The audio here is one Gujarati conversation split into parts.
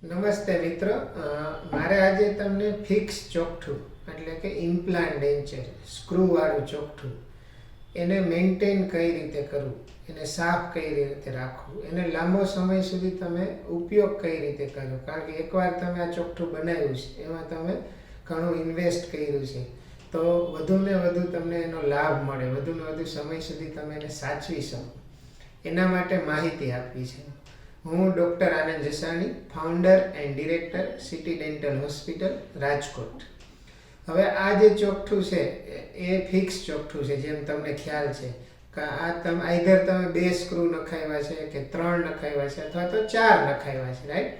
નમસ્તે મિત્રો, મારે આજે તમને ફિક્સ ચોકઠું એટલે કે ઇમ્પ્લાન્ટ ડેન્ચર સ્ક્રૂવાળું ચોકઠું એને મેન્ટેન કઈ રીતે કરવું, એને સાફ કઈ રીતે રાખવું, એને લાંબો સમય સુધી તમે ઉપયોગ કઈ રીતે કરો. કારણ કે એકવાર તમે આ ચોકઠું બનાવ્યું છે એમાં તમે ઘણું ઇન્વેસ્ટ કર્યું છે, તો વધુને વધુ તમને એનો લાભ મળે, વધુને વધુ સમય સુધી તમે એને સાચવી શકો એના માટે માહિતી આપવી છે. હું doctor Anand Jasani, founder and director city dental hospital Rajkot. હવે આ જે ચોકઠું છે એ ફિક્સ ચોકઠું છે. જેમ તમને ખ્યાલ છે કે આ તમે આઈધર તમે 2 સ્ક્રૂ નખાવ્યા છે કે 3 નખાવ્યા છે અથવા તો 4 નખાવ્યા છે, રાઈટ?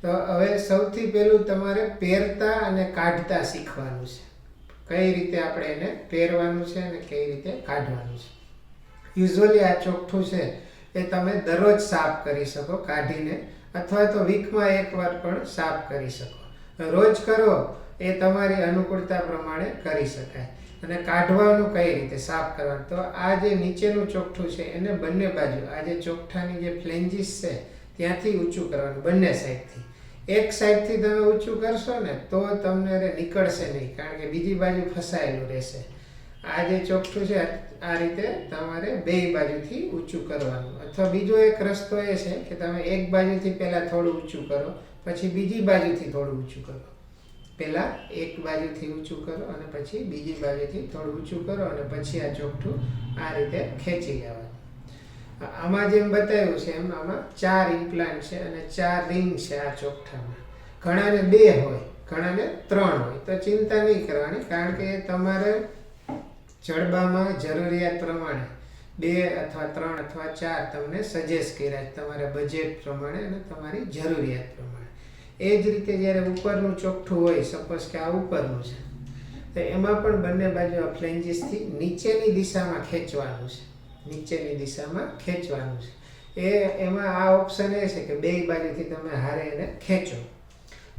તો હવે સૌથી પહેલું તમારે પહેરતા અને કાઢતા શીખવાનું છે. કઈ રીતે આપણે એને પહેરવાનું છે અને કઈ રીતે કાઢવાનું છે. યુઝ્યુઅલી આ ચોકઠું છે એ તમે દરરોજ સાફ કરી શકો કાઢીને, અથવા તો વીકમાં એકવાર પણ સાફ કરી શકો. રોજ કરો એ તમારી અનુકૂળતા પ્રમાણે કરી શકાય. અને કાઢવાનું કઈ રીતે, સાફ કરવાનું, તો આ જે નીચેનું ચોકઠું છે એને બંને બાજુ આ જે ચોકઠાની જે ફ્લેન્જીસ છે ત્યાંથી ઊંચું કરવાનું, બંને સાઈડથી. એક સાઈડથી તમે ઊંચું કરશો ને તો તમને નીકળશે નહીં, કારણ કે બીજી બાજુ ફસાયેલું રહેશે. આ જે ચોકઠું છે આ રીતે તમારે 2 બાજુથી ઊંચું કરવાનું. અથવા બીજો એક રસ્તો એ છે કે તમે એક બાજુથી પહેલાં થોડું ઊંચું કરો, પછી બીજી બાજુથી થોડું ઊંચું કરો. પહેલાં એક બાજુથી ઊંચું કરો અને પછી બીજી બાજુથી થોડું ઊંચું કરો અને પછી આ ચોકઠું આ રીતે ખેંચી જવાનું. આમાં જેમ બતાવ્યું છે એમ આમાં 4 ઇમ્પ્લાન્ટ છે અને 4 રિંગ છે આ ચોકઠામાં. ઘણાને 2 હોય, ઘણાને 3 હોય, તો ચિંતા નહીં કરવાની, કારણ કે તમારે જડબામાં જરૂરિયાત પ્રમાણે 2 અથવા 3 અથવા 4 તમને સજેસ્ટ કર્યા છે, તમારા બજેટ પ્રમાણે અને તમારી જરૂરિયાત પ્રમાણે. એ જ રીતે જ્યારે ઉપરનું ચોકઠું હોય, સપોઝ કે આ ઉપરનું છે, તો એમાં પણ બંને બાજુ આ ફ્લેન્જીસથી નીચેની દિશામાં ખેંચવાનું છે. નીચેની દિશામાં ખેંચવાનું છે. એમાં આ ઓપ્શન એ છે કે 2 બાજુથી તમે હારે એને ખેંચો.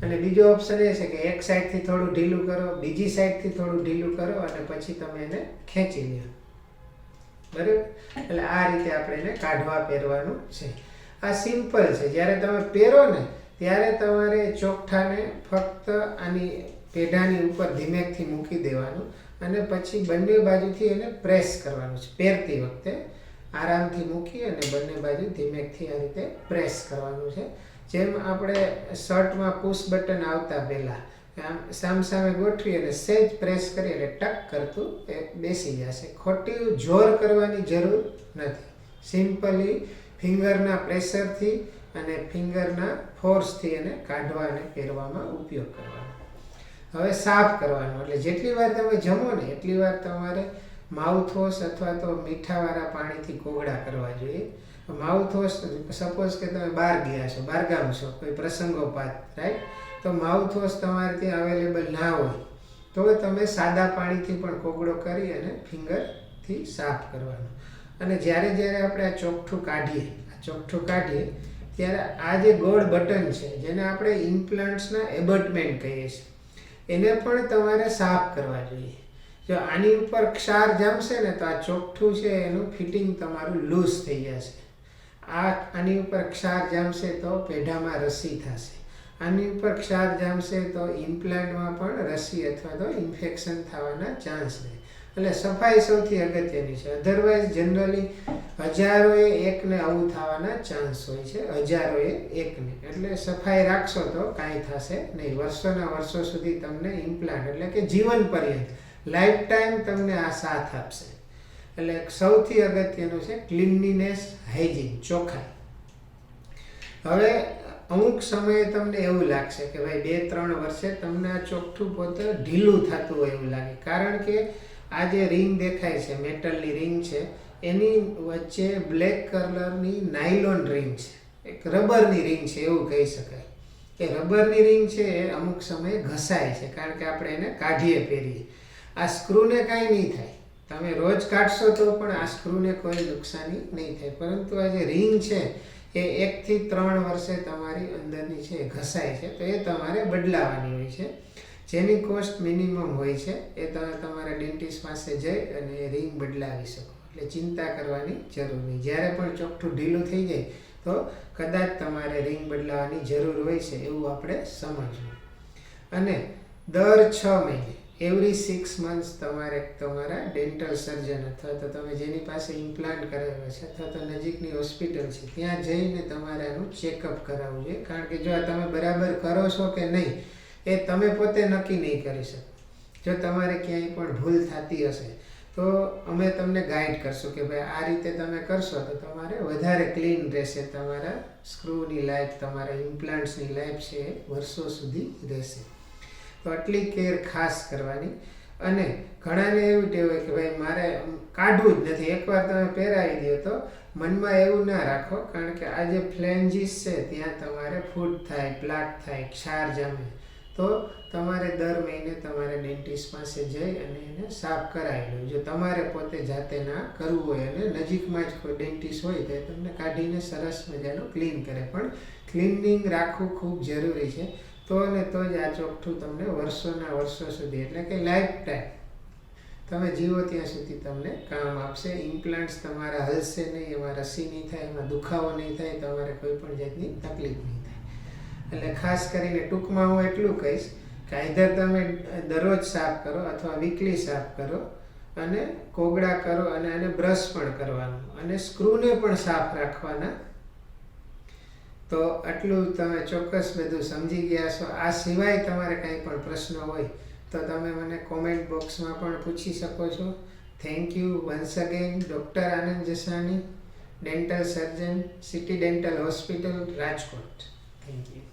અને બીજો ઓપ્શન એ છે કે એક સાઈડથી થોડું ઢીલું કરો, બીજી સાઈડથી થોડું ઢીલું કરો અને પછી તમે એને ખેંચી લો. બરાબર? એટલે આ રીતે આપણે એને કાઢવા પહેરવાનું છે. આ સિમ્પલ છે. જ્યારે તમે પહેરો ને ત્યારે તમારે ચોકઠાને ફક્ત આની પેઢાની ઉપર ધીમેકથી મૂકી દેવાનું અને પછી બંને બાજુથી એને પ્રેસ કરવાનું છે. પહેરતી વખતે આરામથી મૂકી અને બંને બાજુ ધીમેકથી આ રીતે પ્રેસ કરવાનું છે. જેમ આપણે શર્ટમાં પુશ બટન આવતા પહેલાં આમ સામસામે ગોઠવી અને સહેજ પ્રેસ કરી એટલે ટક કરતું એ બેસી જશે. ખોટી જોર કરવાની જરૂર નથી. સિમ્પલી ફિંગરના પ્રેશરથી અને ફિંગરના ફોર્સથી એને કાઢવા અને પહેરવામાં ઉપયોગ કરવાનો. હવે સાફ કરવાનું, એટલે જેટલી વાર તમે જમો ને એટલી વાર તમારે માઉથવોશ અથવા તો મીઠાવાળા પાણીથી કોગળા કરવા જોઈએ. માઉથવોશ, સપોઝ કે તમે બહાર ગયા છો, બહારગામ છો, કોઈ પ્રસંગોપાત, રાઈટ? તો માઉથવોશ તમારે ત્યાં અવેલેબલ ના હોય તો તમે સાદા પાણીથી પણ કોગળો કરી અને ફિંગરથી સાફ કરવાનું. અને જ્યારે જ્યારે આપણે આ ચોકઠું કાઢીએ ત્યારે આ જે ગોળ બટન છે જેને આપણે ઇમ્પ્લાન્ટ્સના એબટમેન્ટ કહીએ છીએ, એને પણ તમારે સાફ કરવા જોઈએ. જો આની ઉપર ક્ષાર જામશે ને તો આ ચોકઠું છે એનું ફિટિંગ તમારું લૂઝ થઈ જશે. આની ઉપર ક્ષાર જામશે તો પેઢામાં રસી થશે. આની ઉપર ક્ષાર જામશે તો ઇમ્પ્લાન્ટમાં પણ રસી અથવા તો ઇન્ફેક્શન થવાના ચાન્સ રહે. એટલે સફાઈ સૌથી અગત્યની છે. અધરવાઇઝ જનરલી હજારોએ એકને આવું થવાના ચાન્સ હોય છે, હજારોએ એકને. એટલે સફાઈ રાખશો તો કાંઈ થશે નહીં. વર્ષોના વર્ષો સુધી તમને ઇમ્પ્લાન્ટ એટલે કે જીવન પર્યંત, લાઈફ ટાઈમ તમને આ સાથ આપશે. એટલે સૌથી અગત્યનું છે ક્લીનલીનેસ, હાઇજીન, ચોખ્ખાઈ. હવે અમુક સમયે તમને એવું લાગશે કે ભાઈ 2-3 વર્ષે તમને આ ચોકઠું પોતે ઢીલું થતું હોય એવું લાગે, કારણ કે આ જે રિંગ દેખાય છે, મેટલની રિંગ છે, એની વચ્ચે બ્લેક કલરની નાયલોન રિંગ છે, એક રબરની રિંગ છે એવું કહી શકાય. એ રબરની રિંગ છે એ અમુક સમયે ઘસાય છે, કારણ કે આપણે એને કાઢીએ પહેરીએ. આ સ્ક્રૂને કાંઈ નહીં થાય, તમે રોજ કાઢશો તો પણ આ સ્ક્રૂને કોઈ નુકસાની નહીં થાય. પરંતુ આ જે રિંગ છે એ 1 થી 3 વર્ષે તમારી અંદરની છે એ ઘસાય છે, તો એ તમારે બદલાવાની હોય છે, જેની કોસ્ટ મિનિમમ હોય છે. એ તમે તમારા ડેન્ટિસ્ટ પાસે જઈ અને એ રિંગ બદલાવી શકો. એટલે ચિંતા કરવાની જરૂર નહીં. જ્યારે પણ ચોકઠું ઢીલું થઈ જાય તો કદાચ તમારે રિંગ બદલાવાની જરૂર હોય છે એવું આપણે સમજવું. અને દર 6 મહિને એવરી 6 મંથ્સ તમારે તમારા ડેન્ટલ સર્જન અથવા તો તમે જેની પાસે ઇમ્પ્લાન્ટ કરાવ્યા છે અથવા તો નજીકની હોસ્પિટલ છે ત્યાં જઈને તમારે આનું ચેકઅપ કરાવવું જોઈએ. કારણ કે જો આ તમે બરાબર કરો છો કે નહીં એ તમે પોતે નક્કી નહીં કરી શકો. જો તમારે ક્યાંય પણ ભૂલ થતી હશે તો અમે તમને ગાઈડ કરશું કે ભાઈ આ રીતે તમે કરશો તો તમારે વધારે ક્લીન રહેશે. તમારા સ્ક્રૂની લાઈફ, તમારા ઇમ્પ્લાન્ટ્સની લાઈફ છે એ વર્ષો સુધી રહેશે. તો આટલી કેર ખાસ કરવાની. અને ઘણાને એવું ટેવ હોય કે ભાઈ મારે કાઢવું જ નથી, એકવાર તમે પહેરાવી દો તો મનમાં એવું ના રાખો. કારણ કે આ જે ફ્લેન્જીસ છે ત્યાં તમારે ફૂડ થાય, પ્લાક થાય, ક્ષાર જામે. તો તમારે દર મહિને તમારે ડેન્ટિસ્ટ પાસે જઈ અને એને સાફ કરાવી લો. જો તમારે પોતે જાતે ના કરવું હોય અને નજીકમાં જ કોઈ ડેન્ટિસ્ટ હોય તો એ તમને કાઢીને સરસ મજાનું ક્લીન કરે. પણ ક્લિનિંગ રાખવું ખૂબ જરૂરી છે. તો ને તો જ આ ચોકઠું તમને વર્ષોના વર્ષો સુધી એટલે કે લાઈફ ટાઈમ તમે જીવો ત્યાં સુધી તમને કામ આપશે. ઇમ્પ્લાન્ટ્સ તમારા હલશે નહીં, એમાં રસી નહીં થાય, એમાં દુખાવો નહીં થાય, તમારે કોઈ પણ જાતની તકલીફ નહીં થાય. એટલે ખાસ કરીને ટૂંકમાં હું એટલું કહીશ કે આઈધર તમે દરરોજ સાફ કરો અથવા વીકલી સાફ કરો અને કોગળા કરો અને એને બ્રશ પણ કરવાનું અને સ્ક્રૂને પણ સાફ રાખવાના. તો આટલું તમે ચોક્કસ બધું સમજી ગયા છો. આ સિવાય તમારે કંઈ પણ પ્રશ્ન હોય તો તમે મને કોમેન્ટ બોક્સમાં પણ પૂછી શકો છો. Thank you once again. Doctor Anand Jasani, dental surgeon, city dental hospital, Rajkot. Thank you.